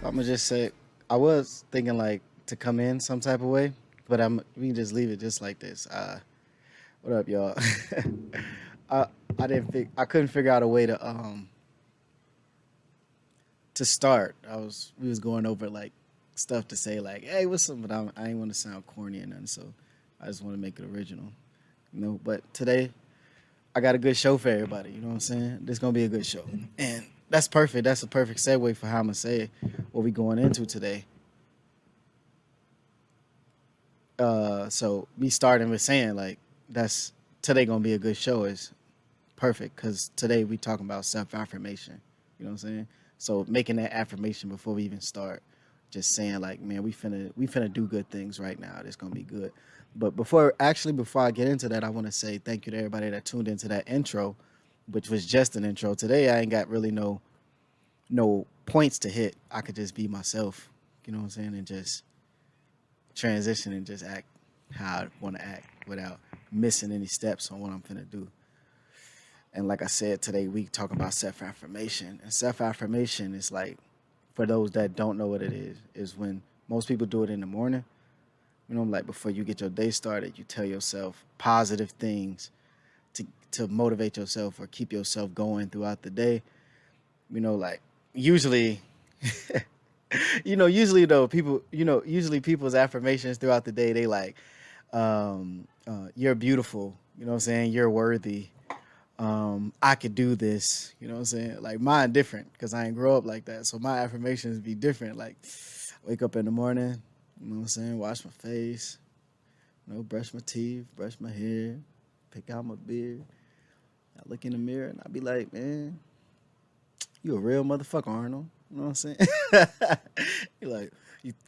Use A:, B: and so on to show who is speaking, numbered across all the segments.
A: I'm gonna just say I was thinking like to come in some type of way, but we can just leave it just like this. What up, y'all? I I couldn't figure out a way to start. We was going over like stuff to say like, hey, what's up? But I ain't want to sound corny or nothing, so I just want to make it original, you know. But today I got a good show for everybody. You know what I'm saying? This gonna be a good show, and that's perfect. That's a perfect segue for how I'm gonna say what we going into today. So me starting with saying like that's today gonna be a good show is perfect because today we talking about self affirmation. You know what I'm saying? So making that affirmation before we even start, just saying like, man, we finna do good things right now. It's gonna be good. But before I get into that, I want to say thank you to everybody that tuned into that intro, which was just an intro. Today I ain't got really no points to hit. I could just be myself. You know what I'm saying? And just transition and just act how I want to act without missing any steps on what I'm finna do. And like I said, today we talking about self affirmation. And self affirmation is like, for those that don't know what it is when most people do it in the morning. You know, like before you get your day started, you tell yourself positive things to motivate yourself or keep yourself going throughout the day. You know, like usually usually though usually people's affirmations throughout the day they like you're beautiful, you know what I'm saying, you're worthy, I could do this, you know what I'm saying, like mine different because I ain't grow up like that, so my affirmations be different, like wake up in the morning, you know what I'm saying, wash my face, brush my teeth, brush my hair, pick out my beard, I look in the mirror and I be like, man, you a real motherfucker, Arnold. You know what I'm saying? You're like,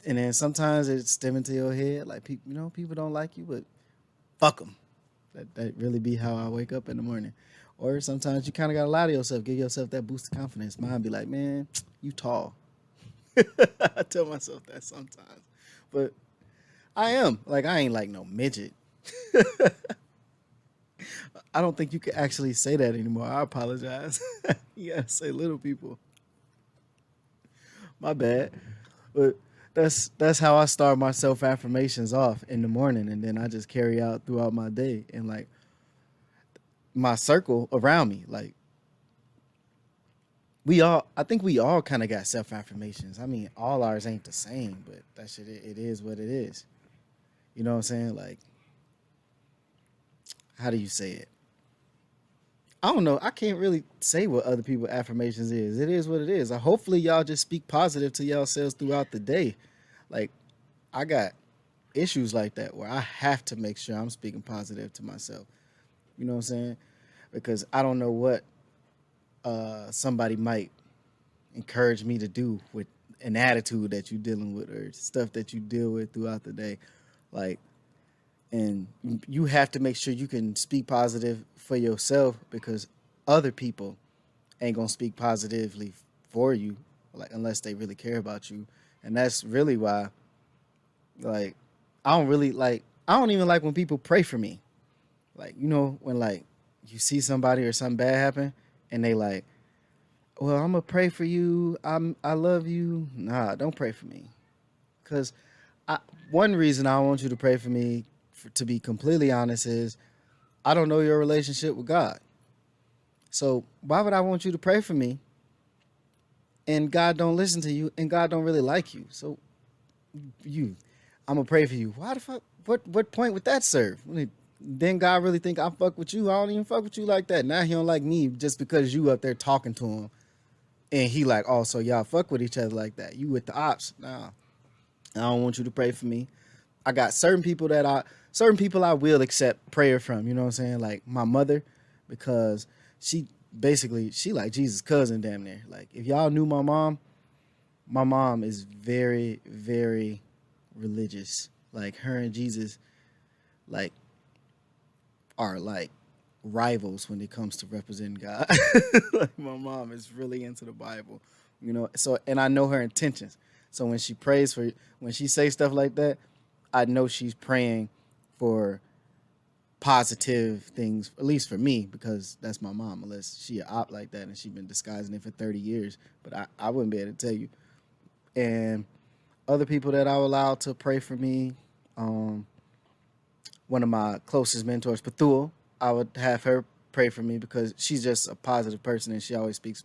A: and then sometimes it's stem into your head, like people, people don't like you, but fuck them. That really be how I wake up in the morning. Or sometimes you kind of gotta lie to yourself, give yourself that boost of confidence. Mine be like, man, you tall. I tell myself that sometimes, but I am like I ain't like no midget. I don't think you can actually say that anymore. I apologize. You gotta say little people. My bad. But that's how I start my self affirmations off in the morning, and then I just carry out throughout my day and like my circle around me. Like I think we all kind of got self affirmations. I mean, all ours ain't the same, but that shit, it is what it is. You know what I'm saying? Like, how do you say it? I don't know. I can't really say what other people affirmations is. It is what it is. Hopefully y'all just speak positive to yourselves throughout the day. Like I got issues like that where I have to make sure I'm speaking positive to myself. You know what I'm saying? Because I don't know what somebody might encourage me to do with an attitude that you're dealing with or stuff that you deal with throughout the day. Like, and you have to make sure you can speak positive for yourself because other people ain't gonna speak positively for you, like unless they really care about you. And that's really why, like, I don't even like when people pray for me. Like, when like you see somebody or something bad happen and they like, well, I'm gonna pray for you. I love you. Nah, don't pray for me. Cause I, one reason I want you to pray for me, to be completely honest, is I don't know your relationship with God. So why would I want you to pray for me and God don't listen to you and God don't really like you? So you, I'm gonna pray for you. Why the fuck? What point would that serve? Then God really think I fuck with you? I don't even fuck with you like that. Now he don't like me just because you up there talking to him, and he like, oh, so y'all fuck with each other like that? You with the ops? Nah, I don't want you to pray for me. I got certain people I will accept prayer from. You know what I'm saying? Like my mother, because she she like Jesus' cousin damn near. Like if y'all knew my mom is very very religious. Like her and Jesus like are like rivals when it comes to representing God. Like my mom is really into the Bible, So and I know her intentions. So when she says stuff like that, I know she's praying for positive things, at least for me, because that's my mom. Unless she a op like that and she's been disguising it for 30 years, but I wouldn't be able to tell you. And other people that I would allow to pray for me, um, one of my closest mentors, Pethuel, I would have her pray for me because she's just a positive person and she always speaks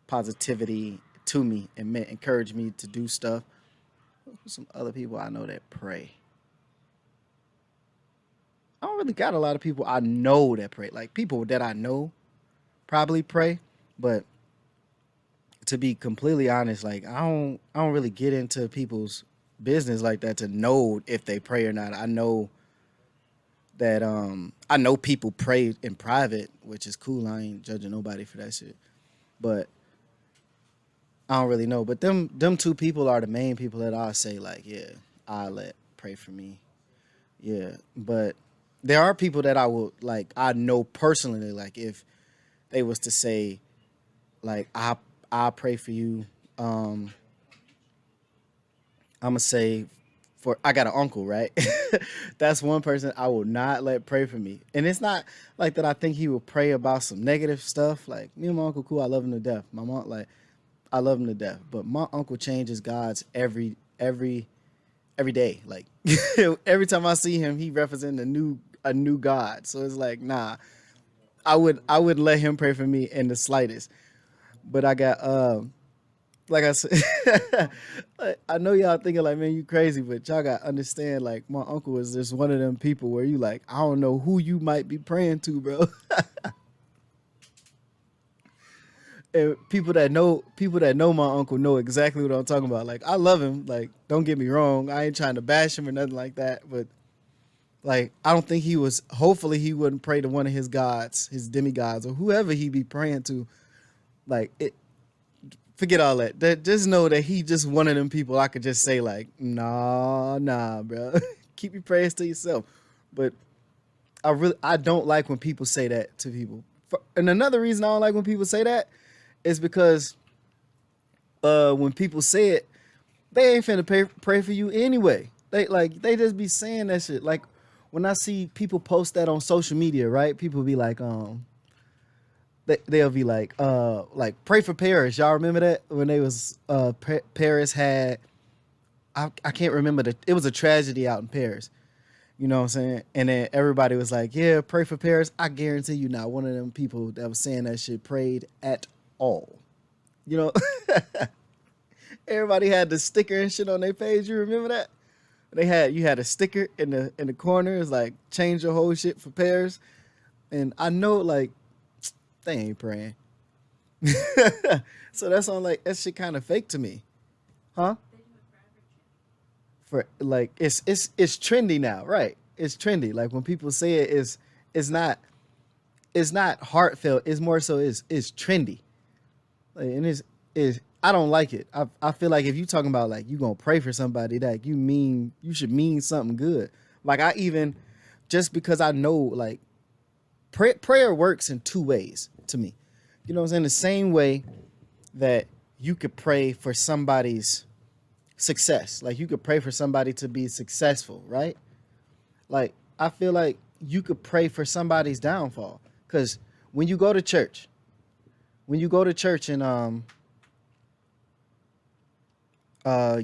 A: positivity to me and encourage me to do stuff. Some other people I know that pray. I don't really got a lot of people I know that pray. Like people that I know probably pray, but to be completely honest, like I don't really get into people's business like that to know if they pray or not. I know that I know people pray in private, which is cool. I ain't judging nobody for that shit. But I don't really know. But them two people are the main people that I say like, yeah, I let pray for me. Yeah. But there are people that I will like I know personally, like if they was to say, like, I pray for you. I'ma say for I got an uncle, right? That's one person I will not let pray for me. And it's not like that I think he will pray about some negative stuff. Like me and my uncle cool, I love him to death. My mom like I love him to death. But my uncle changes gods every day. Like every time I see him, he represents a new god. So it's like, nah, I would let him pray for me in the slightest. But I got like I said, like, I know y'all thinking like, man, you crazy, but y'all got to understand, like, my uncle is just one of them people where you like, I don't know who you might be praying to, bro. And people that know my uncle know exactly what I'm talking about. Like, I love him. Like, don't get me wrong. I ain't trying to bash him or nothing like that. But like, I don't think he was. Hopefully, he wouldn't pray to one of his gods, his demigods, or whoever he be praying to. Like, forget all that. Just know that he just one of them people I could just say like, nah, bro. Keep your prayers to yourself. But I don't like when people say that to people. And another reason I don't like when people say that is because when people say it, they ain't finna pray for you anyway. They just be saying that shit. Like when I see people post that on social media, right? People be like, they'll be like pray for Paris. Y'all remember that when they was Paris had I can't remember it was a tragedy out in Paris. You know what I'm saying? And then everybody was like, yeah, pray for Paris. I guarantee you not one of them people that was saying that shit prayed at all. You know, everybody had the sticker and shit on their page. You remember that? You had a sticker in the corner. It's like change your whole shit for Paris. And I know like they ain't praying. So that's on like that shit kind of fake to me. Huh? For like it's trendy now, right? It's trendy. Like when people say it's not it's not heartfelt. It's more so it's trendy. Like, and is I don't like it. I feel like if you talking about like you gonna pray for somebody that you should mean something good. Like I even just because I know like prayer works in two ways to me. You know what I'm saying? The same way that you could pray for somebody's success. Like you could pray for somebody to be successful, right? Like I feel like you could pray for somebody's downfall. Because when you go to church, and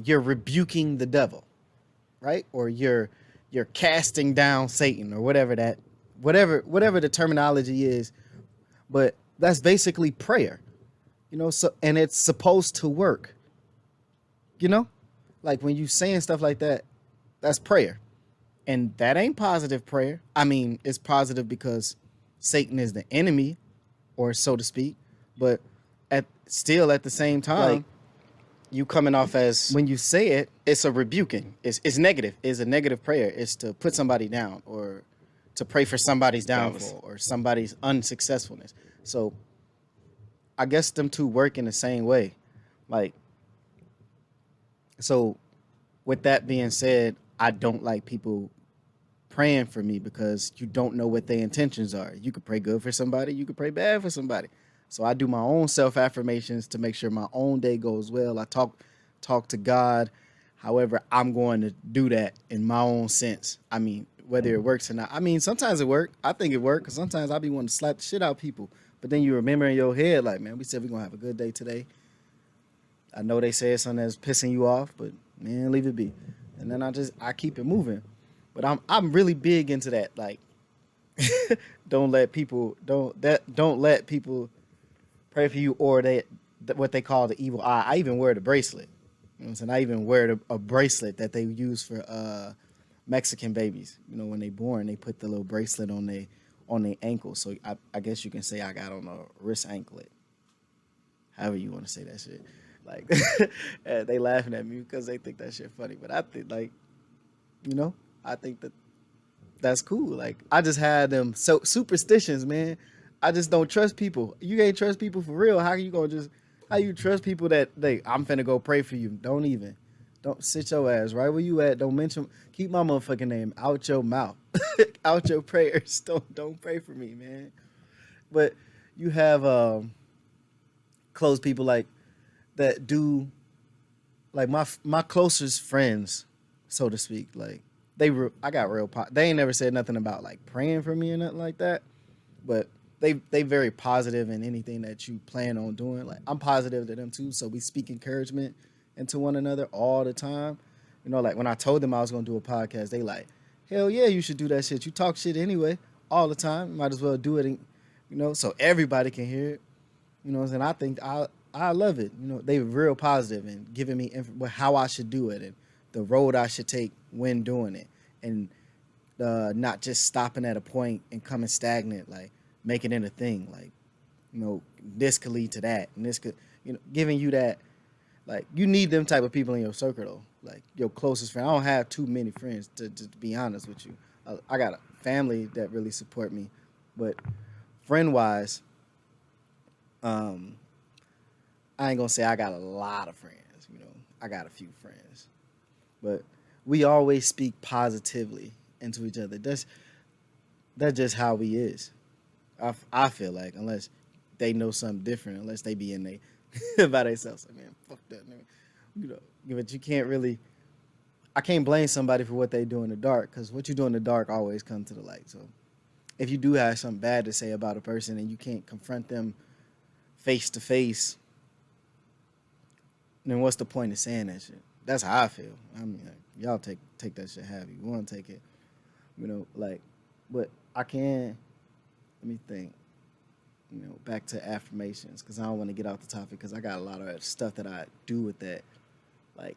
A: you're rebuking the devil, right? Or you're casting down Satan or whatever the terminology is, but that's basically prayer. You know, so and it's supposed to work. You know? Like when you saying stuff like that, that's prayer. And that ain't positive prayer. I mean, it's positive because Satan is the enemy, or so to speak. But at the same time, like, you coming off as when you say it, it's a rebuking. It's negative. It's a negative prayer. It's to put somebody down or to pray for somebody's downfall or somebody's unsuccessfulness. So I guess them two work in the same way. Like, so with that being said, I don't like people praying for me because you don't know what their intentions are. You could pray good for somebody. You could pray bad for somebody. So I do my own self-affirmations to make sure my own day goes well. I talk to God. However, I'm going to do that in my own sense. I mean, whether it works or not. I mean, sometimes it works. I think it works because sometimes I be wanting to slap the shit out of people. But then you remember in your head, like, man, we said we're going to have a good day today. I know they said something that's pissing you off, but man, leave it be. And then I keep it moving. But I'm really big into that. Like, don't let people pray for you, or what they call the evil eye. I even wear the bracelet. You know what I'm saying? I even wear a bracelet that they use for Mexican babies. You know, when they born, they put the little bracelet on their ankle. So I guess you can say I got on a wrist anklet. However you want to say that shit. Like they laughing at me because they think that shit funny. But I think like, you know, I think that's cool. Like I just had them superstitions, man. I just don't trust people. You can't trust people for real. How you trust people that I'm finna go pray for you? Don't sit your ass right where you at. Don't mention, keep my motherfucking name out your mouth, out your prayers. Don't pray for me, man. But you have close people like that do, like my closest friends, so to speak. Like I got real. They ain't never said nothing about like praying for me or nothing like that. But they very positive in anything that you plan on doing. Like I'm positive to them too, so we speak encouragement into one another all the time. You know, like when I told them I was gonna do a podcast, they like, hell yeah, you should do that shit. You talk shit anyway all the time. Might as well do it, so everybody can hear it. You know, and I think I love it. You know, they were real positive and giving me how I should do it and the road I should take when doing it, and not just stopping at a point and coming stagnant, like making it a thing. Like, this could lead to that, and this could, giving you that. Like, you need them type of people in your circle, though. Like your closest friend. I don't have too many friends to be honest with you. I got a family that really support me, but friend wise, I ain't gonna say I got a lot of friends. I got a few friends, but we always speak positively into each other. That's just how we is. I feel like, unless they know something different, unless they be in they by themselves. Like, man, fuck that, nigga. But you can't really. I can't blame somebody for what they do in the dark, because what you do in the dark always comes to the light. So if you do have something bad to say about a person and you can't confront them face to face, then what's the point of saying that shit? That's how I feel. I mean, like, y'all take that shit heavy. You want to take it, but I can. Let me think. Back to affirmations, because I don't want to get off the topic, because I got a lot of stuff that I do with that. Like,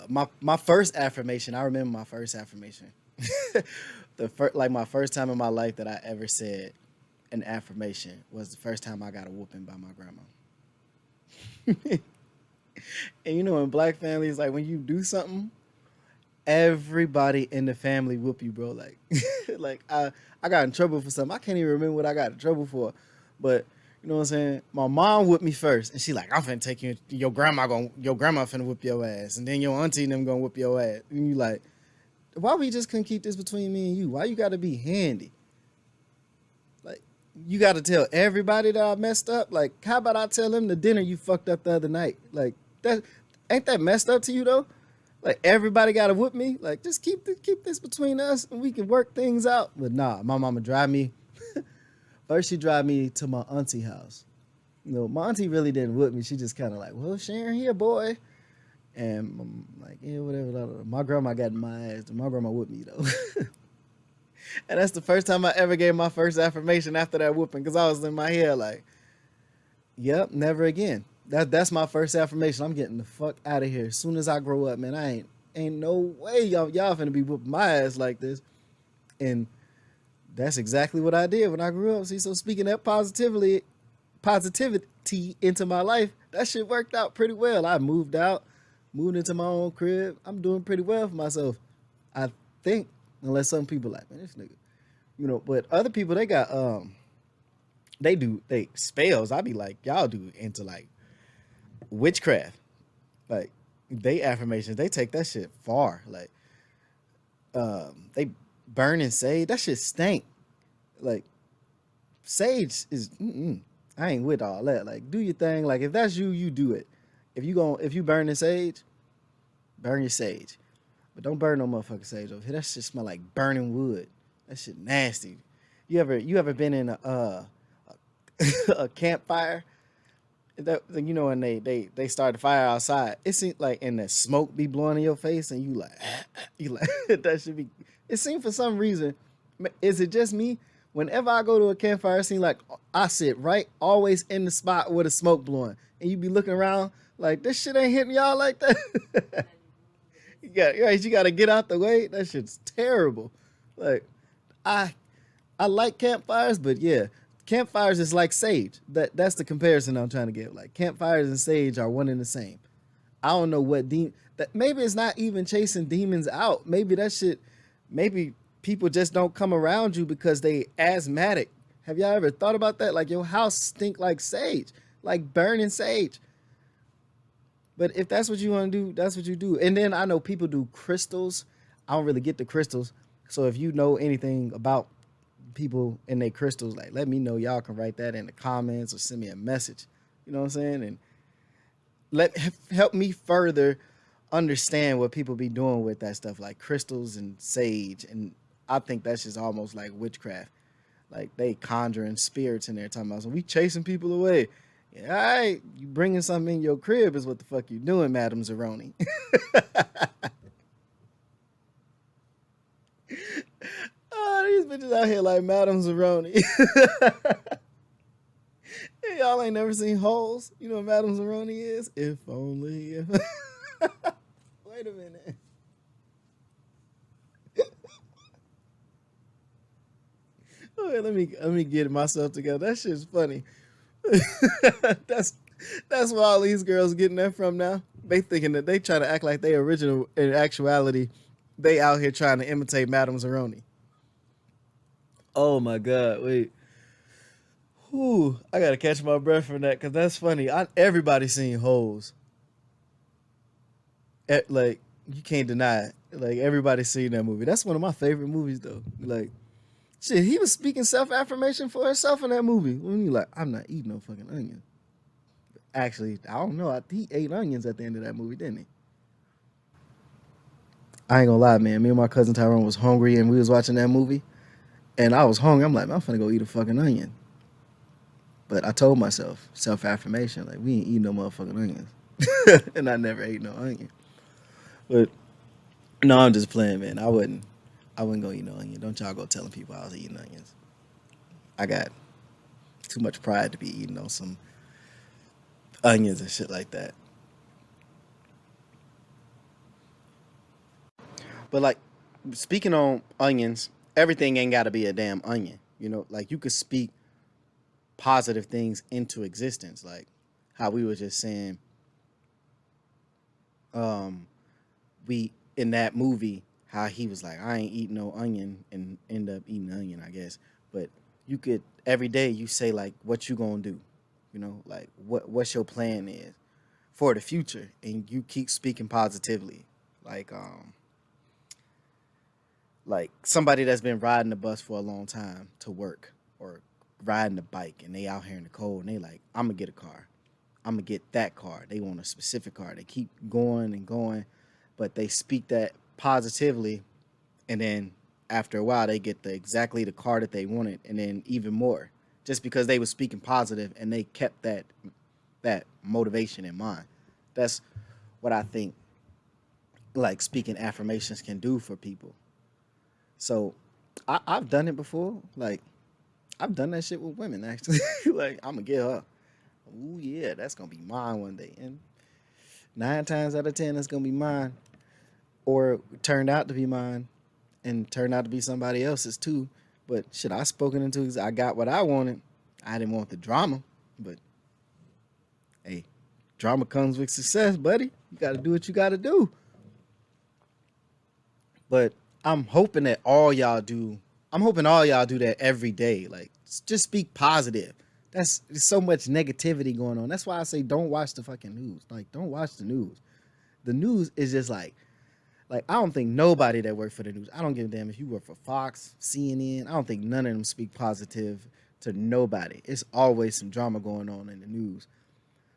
A: my first affirmation. I remember my first affirmation. My first time in my life that I ever said an affirmation was the first time I got a whooping by my grandma. And in black families, like when you do something, everybody in the family whoop you, bro. Like, like I got in trouble for something. I can't even remember what I got in trouble for, but you know what I'm saying. My mom whooped me first, and she like, I'm finna take you. Your grandma finna whoop your ass, and then your auntie and them gonna whoop your ass. And you like, why we just couldn't keep this between me and you? Why you got to be handy? Like, you got to tell everybody that I messed up. Like, how about I tell them the dinner you fucked up the other night? Like, that ain't that messed up to you though? Like, everybody got to whoop me. Like, just keep this between us and we can work things out. But nah, my mama drive me. First, she drive me to my auntie house. My auntie really didn't whoop me. She just kind of like, well, Sharon here, boy. And I'm like, yeah, whatever. My grandma got in my ass. My grandma whooped me though. And that's the first time I ever gave my first affirmation after that whooping, because I was in my head like, yep, never again. That's my first affirmation. I'm getting the fuck out of here. As soon as I grow up, man, I ain't no way y'all finna be whooping my ass like this. And that's exactly what I did when I grew up. See, so speaking that positivity into my life, that shit worked out pretty well. I moved into my own crib. I'm doing pretty well for myself, I think. Unless some people like, man, this nigga, but other people, they got they spells. I be like, y'all do into like witchcraft. Like, they affirmations, they take that shit far. Like, they burn and sage. That shit stank. Like, sage is I ain't with all that. Like, do your thing. Like, if that's you, you do it. If you burn the sage, burn your sage. But don't burn no motherfucking sage over here. That shit smell like burning wood. That shit nasty. You ever been in a campfire that you know when they start the fire outside, it seems like and the smoke be blowing in your face and you like you like that should be. It seems for some reason, is it just me? Whenever I go to a campfire, it seems like I sit right always in the spot where the smoke blowing, and you be looking around like this shit ain't hitting y'all like that. You got to get out the way. That shit's terrible. Like I I like campfires, but yeah, campfires is like sage. That's the comparison I'm trying to get. Like campfires and sage are one and the same. I don't know what that maybe it's not even chasing demons out. Maybe that shit. Maybe people just don't come around you because they asthmatic. Have y'all ever thought about that? Like your house stink like sage, like burning sage. But if that's what you want to do, that's what you do. And then I know people do crystals. I don't really get the crystals. So if you know anything about people and their crystals, like let me know. Y'all can write that in the comments or send me a message. You know what I'm saying? And help me further understand what people be doing with that stuff, like crystals and sage. And I think that's just almost like witchcraft. Like they conjuring spirits in there talking about, so we chasing people away. Yeah, all right, you bringing something in your crib is what the fuck you doing, Madam Zeroni. Oh, these bitches out here like Madam Zeroni. Hey, y'all ain't never seen Holes. You know what Madam Zeroni is? If only. Wait a minute. Okay, let me get myself together. That shit's funny. that's that's where all these girls getting that from now. They thinking that they try to act like they original. In actuality, they out here trying to imitate Madame Zeroni. Oh my god! Wait, whew, I gotta catch my breath from that because that's funny. Everybody seen Hoes. Like you can't deny it. Like everybody seen that movie. That's one of my favorite movies though. Like shit, he was speaking self affirmation for himself in that movie. When you like, I'm not eating no fucking onion. Actually, I don't know. He ate onions at the end of that movie, didn't he? I ain't gonna lie, man. Me and my cousin Tyrone was hungry and we was watching that movie. And I was hungry. I'm like, man, I'm finna go eat a fucking onion. But I told myself, self affirmation, like, we ain't eating no motherfucking onions. And I never ate no onion. But no, I'm just playing, man. I wouldn't go eat no onion. Don't y'all go telling people I was eating onions. I got too much pride to be eating on some onions and shit like that. But like speaking on onions, everything ain't gotta be a damn onion. You know, like you could speak positive things into existence. Like how we were just saying, um, we in that movie, how he was like, I ain't eating no onion and end up eating onion, I guess. But you could every day you say like what you gonna do, you know, like what's your plan is for the future, and you keep speaking positively, like like somebody that's been riding the bus for a long time to work or riding the bike and they out here in the cold and they like, I'm gonna get a car. I'm gonna get that car. They want a specific car. They keep going and going, but they speak that positively, and then after a while they get exactly the car that they wanted, and then even more, just because they were speaking positive and they kept that motivation in mind. That's what I think like speaking affirmations can do for people. So I've done it before. Like I've done that shit with women actually. Like I'm gonna get her. Ooh yeah, that's gonna be mine one day. And 9 times out of 10, that's gonna be mine. Or turned out to be mine, and turned out to be somebody else's too. But shit, I spoken into. I got what I wanted. I didn't want the drama, but hey, drama comes with success, buddy. You got to do what you got to do. But I'm hoping that all y'all do. I'm hoping all y'all do that every day. Like, just speak positive. There's so much negativity going on. That's why I say don't watch the fucking news. Like, don't watch the news. The news is just like I don't think nobody that works for the news. I don't give a damn if you work for Fox, CNN. I don't think none of them speak positive to nobody. It's always some drama going on in the news.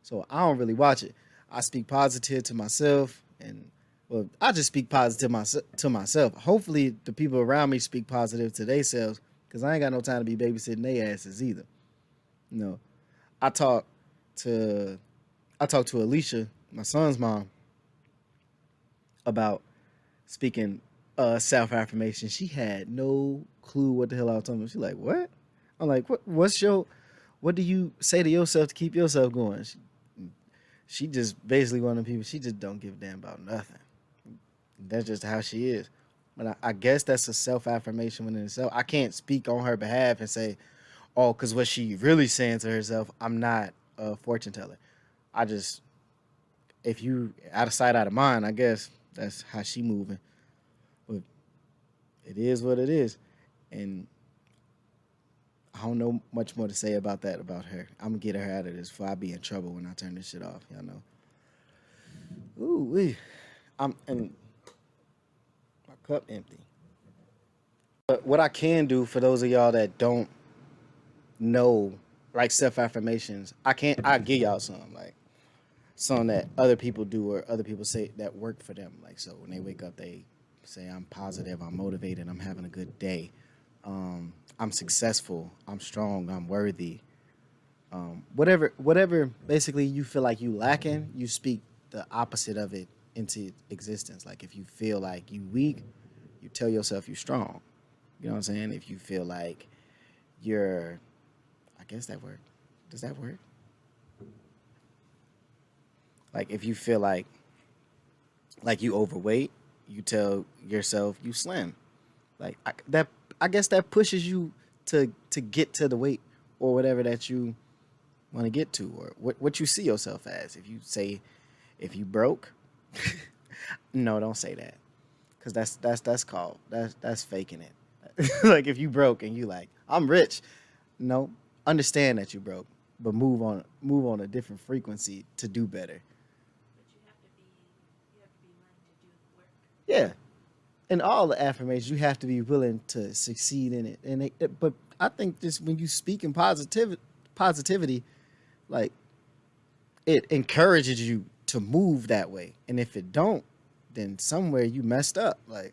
A: So I don't really watch it. I speak positive to myself, and well, I just speak positive to myself. Hopefully, the people around me speak positive to themselves, because I ain't got no time to be babysitting their asses either. You know, I talk to I talked to Alicia, my son's mom, about speaking self affirmation. She had no clue what the hell I was talking about. She's like, "What?" I'm like, what do you say to yourself to keep yourself going?" She just basically one of the people. She just don't give a damn about nothing. That's just how she is. But I guess that's a self affirmation within itself. I can't speak on her behalf and say, "Oh," because what she really saying to herself, I'm not a fortune teller. I just, if you out of sight, out of mind, I guess that's how she moving. But it is what it is, and I don't know much more to say about that about her. I'm gonna get her out of this before I be in trouble when I turn this shit off. Y'all know. Ooh wee. I'm and my cup empty. But what I can do for those of y'all that don't know, like self affirmations, I give y'all some like some that other people do or other people say that work for them. Like so when they wake up, they say I'm positive, I'm motivated, I'm having a good day. I'm successful, I'm strong, I'm worthy. Whatever basically you feel like you lacking, you speak the opposite of it into existence. Like if you feel like you weak, you tell yourself you strong. You know what I'm saying? If you feel like you're, I guess that work. Does that work? Like if you feel like you overweight, you tell yourself you slim. Like that, I guess that pushes you to get to the weight or whatever that you want to get to, or what you see yourself as. If you say if you broke, no, don't say that, because that's called that's faking it. Like if you broke and you like I'm rich, no, understand that you broke, but move on a different frequency to do better.
B: But you have to be willing to do the work.
A: Yeah, in all the affirmations, you have to be willing to succeed in it. And but I think just when you speak in positivity, like it encourages you to move that way. And if it don't, then somewhere you messed up. Like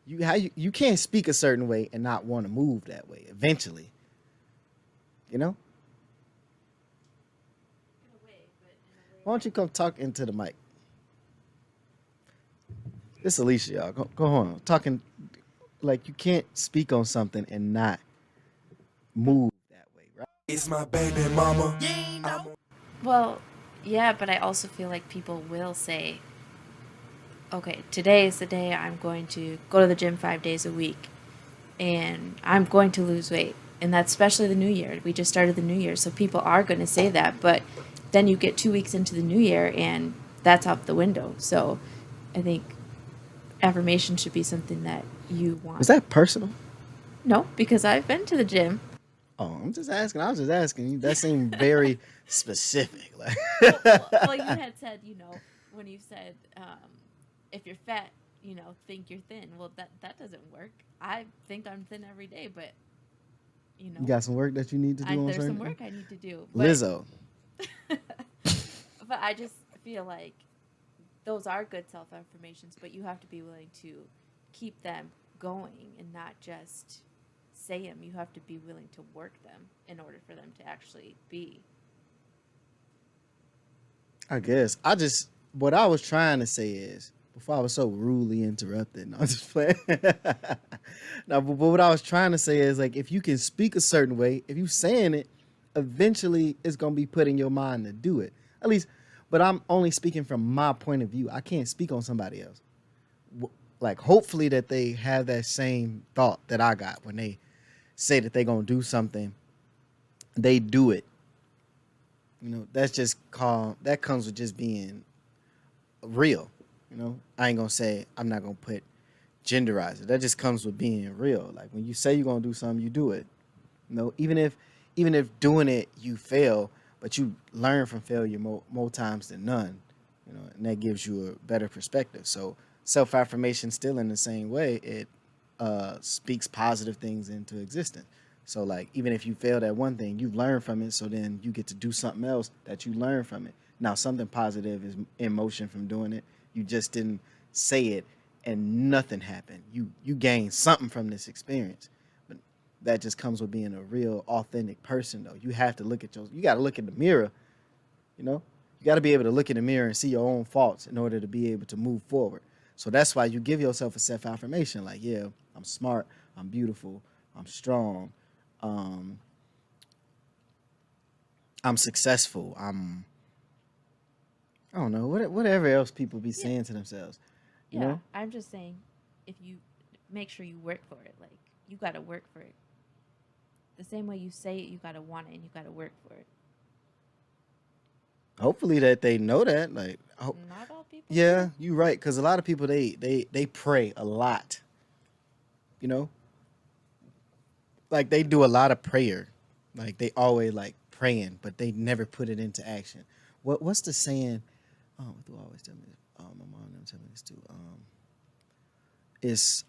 A: you can't speak a certain way and not want to move that way. Eventually, you know.
B: In a way, but in a way
A: Why don't
B: that
A: you come talk into the mic? This Alicia, y'all. Go on. Talking like you can't speak on something and not move that way, right?
C: It's my baby mama.
B: well, yeah, but I also feel like people will say, okay, today is the day I'm going to go to the gym 5 days a week and I'm going to lose weight. And that's especially the new year. We just started the new year. So people are going to say that. But then you get 2 weeks into the new year and that's out the window. So I think affirmation should be something that you
A: Is
B: want.
A: that personal?
B: No, because I've been to the gym.
A: Oh, I'm just asking. I was just asking. That seemed very specific. Like,
B: Well, you had said, when you said, if you're fat, think you're thin. Well, that doesn't work. I think I'm thin every day, but you
A: you
B: know,
A: got some work that you need to do on
B: there's some
A: certain.
B: work I need to do. But
A: Lizzo.
B: but I just feel like those are good self affirmations, but you have to be willing to keep them going and not just say them. You have to be willing to work them in order for them to actually be.
A: I guess. What I was trying to say is before I was so rudely interrupted. No, I'm just playing. No, but what I was trying to say is like if you can speak a certain way, if you saying it, eventually it's gonna be put in your mind to do it. At least, but I'm only speaking from my point of view. I can't speak on somebody else. Like hopefully that they have that same thought that I got when they say that they're gonna do something, they do it. That's just called that comes with just being real. I ain't gonna say I'm not gonna put genderize it. That just comes with being real. Like when you say you're gonna do something, you do it. Even if doing it you fail, but you learn from failure more times than none. And that gives you a better perspective. So self affirmation, still in the same way, it speaks positive things into existence. So like even if you failed at one thing, you learn from it. So then you get to do something else that you learn from it. Now something positive is in motion from doing it. You just didn't say it, and nothing happened. You gain something from this experience. But that just comes with being a real authentic person though. You have to look at you got to look in the mirror You know, you got to be able to look in the mirror and see your own faults in order to be able to move forward. So that's why you give yourself a self affirmation like, yeah, I'm smart, I'm beautiful, I'm strong, um, I'm successful, I don't know, whatever else people be
B: Yeah.
A: saying to themselves, you
B: Yeah.
A: know?
B: I'm just saying, if you make sure you work for it, like you got to work for it. The same way you say it, you got to want it and you got to work for it.
A: Hopefully that they know that. Like,
B: Not all people
A: yeah,
B: do.
A: you're right. Because a lot of people they pray a lot. You know, like they do a lot of prayer. Like they always like praying, but they never put it into action. What's the saying? Oh, what do I always tell me this? My mom never tell me this too. It's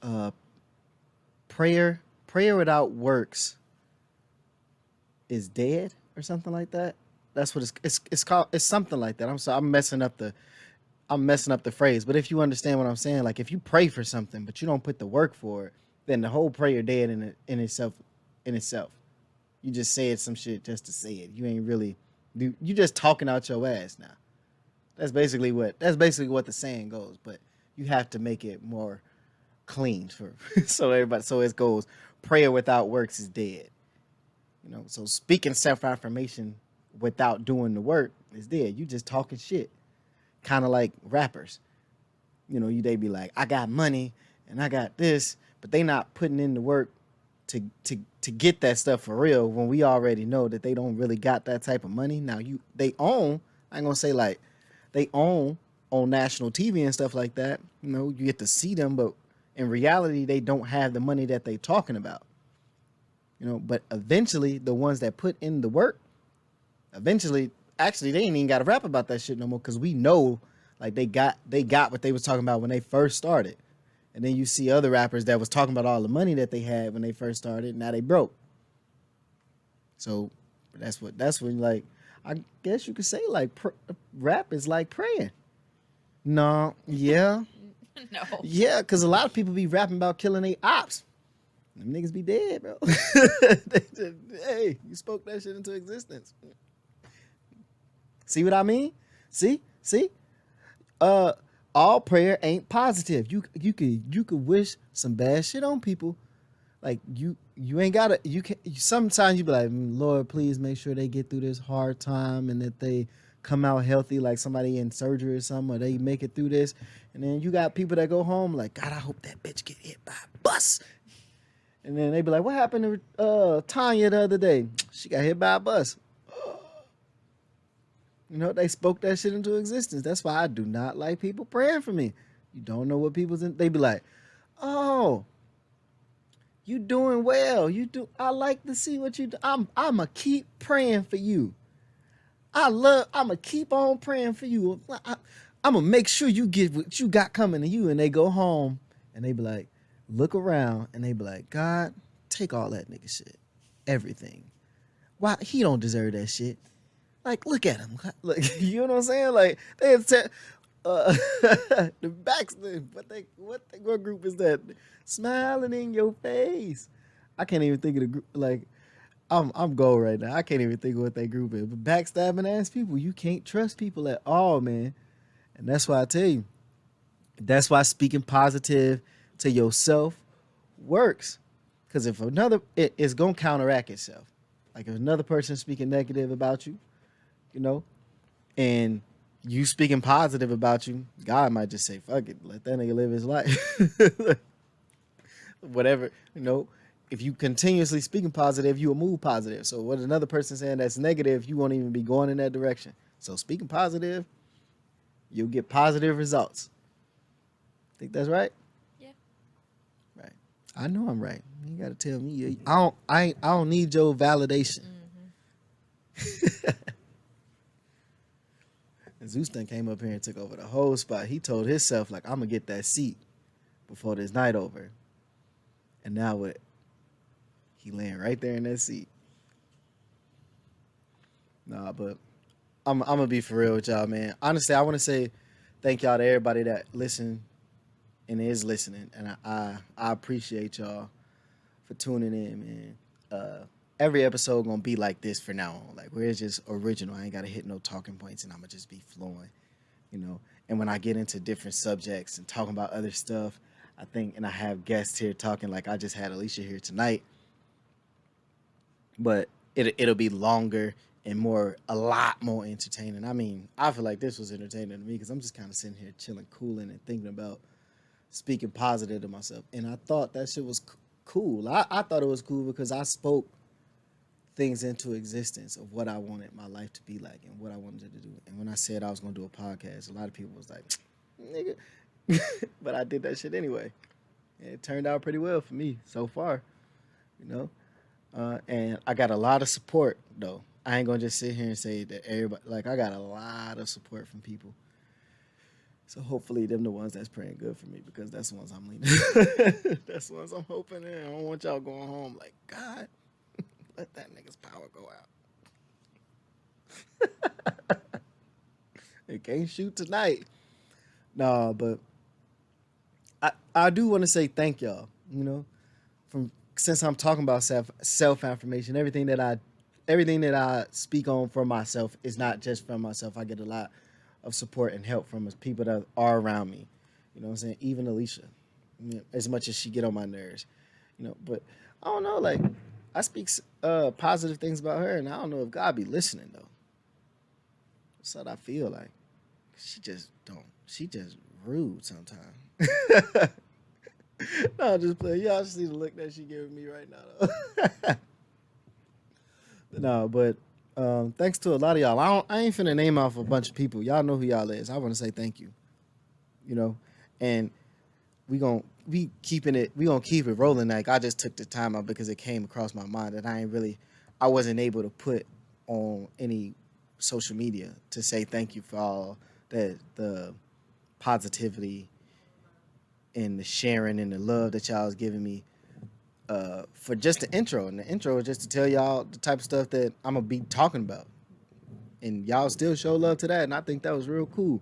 A: prayer without works is dead or something like that. That's what it's called. It's something like that. I'm sorry, I'm messing up the phrase, but if you understand what I'm saying, like if you pray for something but you don't put the work for it, then the whole prayer dead in itself. In itself, you just said some shit just to say it. You ain't really you just talking out your ass now. That's basically what the saying goes. But you have to make it more clean for so everybody. So it goes: prayer without works is dead. You know, so speaking self affirmation without doing the work is dead. You just talking shit, kind of like rappers. You know, they be like, I got money and I got this, but they not putting in the work to get that stuff for real when we already know that they don't really got that type of money. Now they own, I ain't gonna say like they own on national TV and stuff like that. You know, you get to see them, but in reality they don't have the money that they talking about. You know, but eventually the ones that put in the work, eventually actually they ain't even gotta rap about that shit no more because we know like they got what they was talking about when they first started. And then you see other rappers that was talking about all the money that they had when they first started. Now they broke. So that's when like I guess you could say like rap is like praying. No, yeah,
B: No.
A: yeah, because a lot of people be rapping about killing their ops. Them niggas be dead, bro. Hey, you spoke that shit into existence. See what I mean? See? Uh, all prayer ain't positive. You could wish some bad shit on people. Like you ain't gotta. You can. Sometimes you be like, Lord, please make sure they get through this hard time and that they come out healthy, like somebody in surgery or something, or they make it through this. And then you got people that go home like, God, I hope that bitch get hit by a bus. And then they be like, what happened to Tanya the other day? She got hit by a bus. You know, they spoke that shit into existence. That's why I do not like people praying for me. You don't know what people's in. They be like, oh, you doing well. You do. I like to see what you do. I'ma keep praying for you. I'ma keep on praying for you. I'ma make sure you get what you got coming to you. And they go home and they be like, look around and they be like, God, take all that nigga shit. Everything. Why he don't deserve that shit. Like, look at him. Look, you know what I'm saying? Like, they had said, the Baxter, what group is that? Smiling in your face. I can't even think of the group. Like, I'm gold right now. I can't even think of what that group is. But backstabbing ass people, you can't trust people at all, man. And that's why I tell you, that's why speaking positive to yourself works. Because if it's gonna counteract itself. Like if another person speaking negative about you, you know, and you speaking positive about you, God might just say, fuck it, let that nigga live his life. Whatever, you know, if you continuously speaking positive, you will move positive. So what another person saying that's negative, you won't even be going in that direction. So speaking positive, you'll get positive results. Think that's right?
B: Yeah.
A: Right. I know I'm right. You gotta tell me. I don't need your validation. And Zeus then came up here and took over the whole spot. He told himself, like, I'm gonna get that seat before this night over. And now what? He laying right there in that seat. Nah, but I'm gonna be for real with y'all, man. Honestly, I want to say thank y'all to everybody that listened and is listening, and I appreciate y'all for tuning in, man. every episode gonna be like this for now on. Like where it's just original. I ain't gotta hit no talking points, and I'ma just be flowing, you know. And when I get into different subjects and talking about other stuff, I think, and I have guests here talking. Like I just had Alicia here tonight, but it'll be longer and a lot more entertaining. I mean, I feel like this was entertaining to me because I'm just kind of sitting here chilling, cooling, and thinking about speaking positive to myself. And I thought that shit was cool. I thought it was cool because I spoke things into existence of what I wanted my life to be like and what I wanted to do. And when I said I was going to do a podcast, a lot of people was like, nigga. But I did that shit anyway. And it turned out pretty well for me so far, you know. And I got a lot of support though. I ain't gonna just sit here and say that everybody, like, I got a lot of support from people. So hopefully them the ones that's praying good for me because that's the ones I'm leaning. That's the ones I'm hoping in. I don't want y'all going home like, God, let that nigga's power go out. It can't shoot tonight. Nah, but I do want to say thank y'all, you know, from since I'm talking about self affirmation, everything that I speak on for myself is not just from myself. I get a lot of support and help from people that are around me. You know what I'm saying? Even Alicia, you know, as much as she get on my nerves, you know. But I don't know, like I speak positive things about her, and I don't know if God be listening though. That's what I feel like. She just don't. She just rude sometimes. No, I'm just playing. Y'all see the look that she giving me right now, though. No, but thanks to a lot of y'all. I ain't finna name off a bunch of people. Y'all know who y'all is. I want to say thank you. You know, and we gonna keep it rolling. Like I just took the time out because it came across my mind that I wasn't able to put on any social media to say thank you for all the positivity and the sharing and the love that y'all was giving me for just the intro. And the intro is just to tell y'all the type of stuff that I'm gonna be talking about, and y'all still show love to that, and I think that was real cool.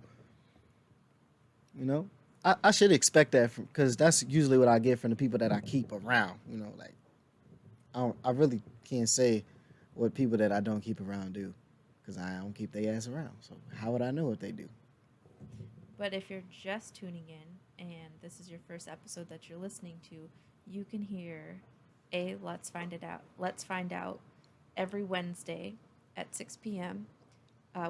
A: You know, I should expect that because that's usually what I get from the people that I keep around. You know, like I really can't say what people that I don't keep around do because I don't keep their ass around. So how would I know what they do?
B: But if you're just tuning in and this is your first episode that you're listening to, you can hear Let's Find It Out. Let's Find Out every Wednesday at 6 p.m.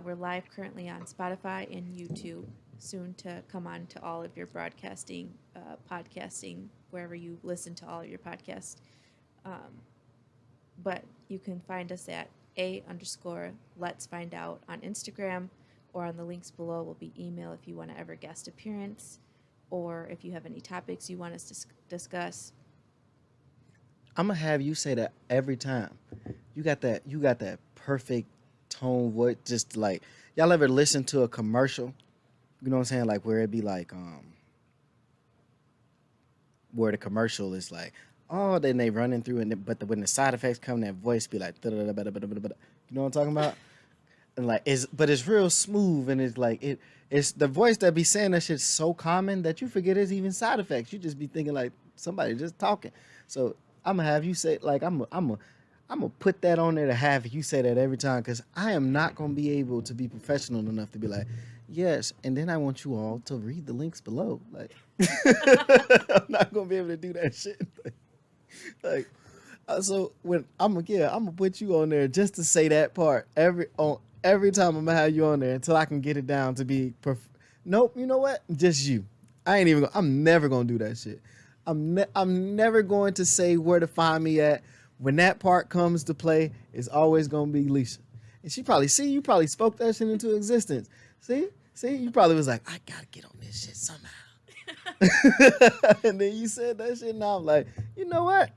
B: We're live currently on Spotify and YouTube, soon to come on to all of your broadcasting, podcasting, wherever you listen to all of your podcasts. But you can find us at _Let's Find Out on Instagram, or on the links below will be email if you want to ever guest appearance, or if you have any topics you want us to discuss.
A: I'm gonna have you say that every time. You got that perfect tone voice. Just like y'all ever listen to a commercial? You know what I'm saying? Like where it be like where the commercial is like, oh, then they running through when the side effects come, that voice be like, you know what I'm talking about? And like it's real smooth, and it's like it's the voice that be saying that shit's so common that you forget it's even side effects. You just be thinking like somebody just talking. So I'm gonna have you say like I'm gonna put that on there to have you say that every time because I am not gonna be able to be professional enough to be like, yes, and then I want you all to read the links below. Like I'm not gonna be able to do that shit. Like so when I'm gonna put you on there just to say that part every time I'm gonna have you on there until I can get it down to be nope, you know what? Just you. I'm never gonna do that shit. I'm never going to say where to find me at. When that part comes to play, it's always gonna be Lisa. And you probably spoke that shit into existence. See, you probably was like, I gotta get on this shit somehow. And then you said that shit, and now I'm like, you know what?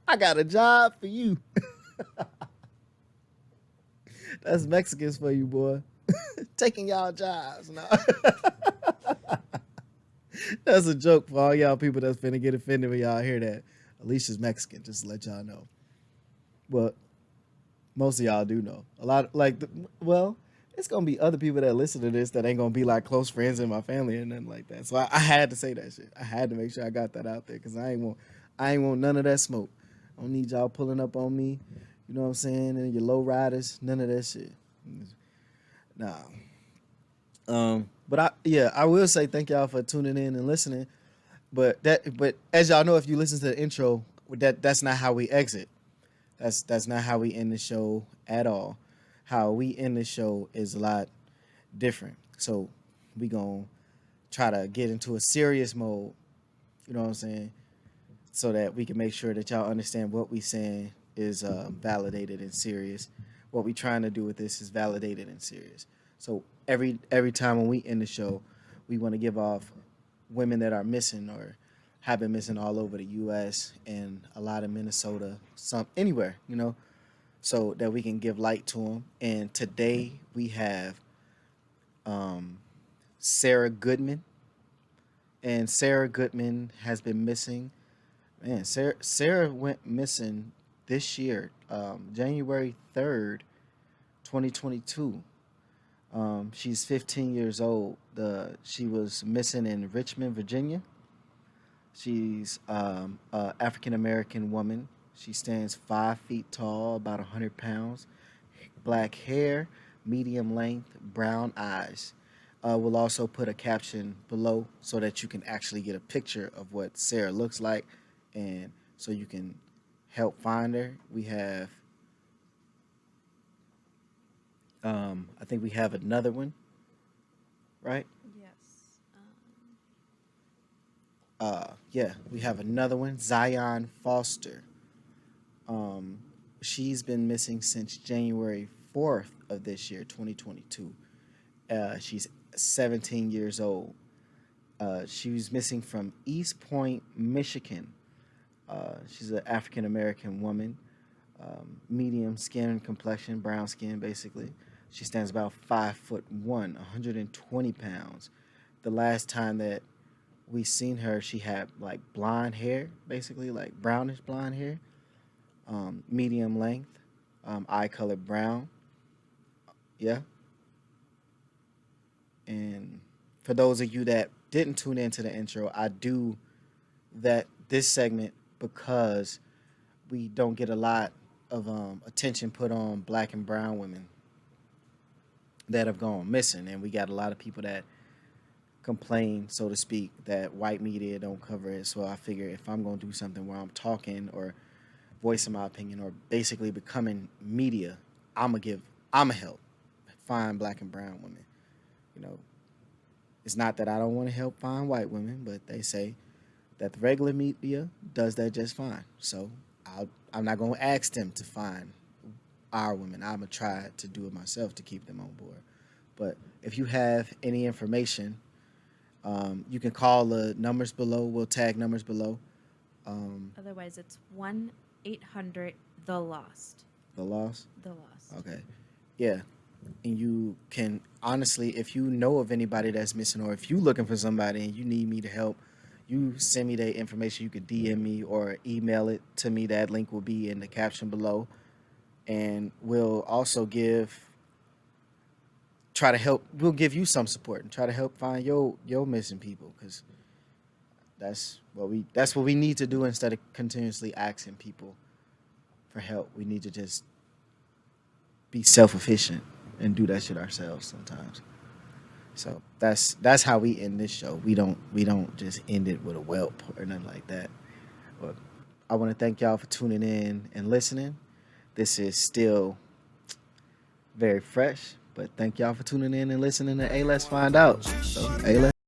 A: I got a job for you. That's Mexicans for you, boy. Taking y'all jobs now. That's a joke for all y'all people that's finna get offended when y'all hear that. Alicia's Mexican, just to let y'all know. But most of y'all do know. A lot, it's gonna be other people that listen to this that ain't gonna be like close friends in my family and nothing like that. So I had to say that shit. I had to make sure I got that out there because I ain't want none of that smoke. I don't need y'all pulling up on me. You You know what I'm saying? And your low riders, none of that shit. Nah. But I will say thank y'all for tuning in and listening. But as y'all know, if you listen to the intro, that's not how we exit. That's not how we end the show at all. How we end the show is a lot different. So we gonna try to get into a serious mode. You know what I'm saying? So that we can make sure that y'all understand what we saying is validated and serious. What we trying to do with this is validated and serious. So every time when we end the show, we want to give off women that are missing or have been missing all over the U.S. and a lot of Minnesota, some anywhere, so that we can give light to them. And today we have um, Sarah Goodman, and Sarah Goodman has been missing. Man, Sarah went missing this year, January 3rd, 2022. She's 15 years old. She was missing in Richmond, Virginia. She's an African American woman. She stands 5 feet tall, about 100 pounds. Black hair, medium length, brown eyes. We'll also put a caption below so that you can actually get a picture of what Sarah looks like, and so you can help find her. We have, I think we have another one, right?
B: Yes.
A: Yeah, we have another one, Zion Foster. She's been missing since January 4th of this year, 2022. She's 17 years old. She was missing from East Point, Michigan. She's an African American woman, medium skin complexion, brown skin, basically. She stands about 5'1", 120 pounds. The last time that we seen her, she had like blonde hair, basically like brownish blonde hair, medium length, eye color brown. Yeah. And for those of you that didn't tune into the intro, I do that this segment because we don't get a lot of attention put on black and brown women that have gone missing, and we got a lot of people that complain, so to speak, that white media don't cover it. So I figure if I'm gonna do something where I'm talking or voicing my opinion or basically becoming media, I'ma help find black and brown women. You know, it's not that I don't want to help find white women, but they say that the regular media does that just fine. So I'm not gonna ask them to find our women. I'm gonna try to do it myself to keep them on board. But if you have any information, you can call the numbers below. We'll tag numbers below.
B: Otherwise, it's 1-800 The Lost.
A: The loss.
B: The Lost.
A: Okay. Yeah. And you can honestly, if you know of anybody that's missing, or if you looking for somebody and you need me to help, you send me that information. You could DM me or email it to me. That link will be in the caption below, and we'll also try to help. We'll give you some support and try to help find your missing people, because that's what we need to do instead of continuously asking people for help. We need to just be self-efficient and do that shit ourselves sometimes. So that's how we end this show. We don't just end it with a whelp or nothing like that. But I want to thank y'all for tuning in and listening. This is still very fresh, but thank y'all for tuning in and listening to A Let's Find Out. So A Let's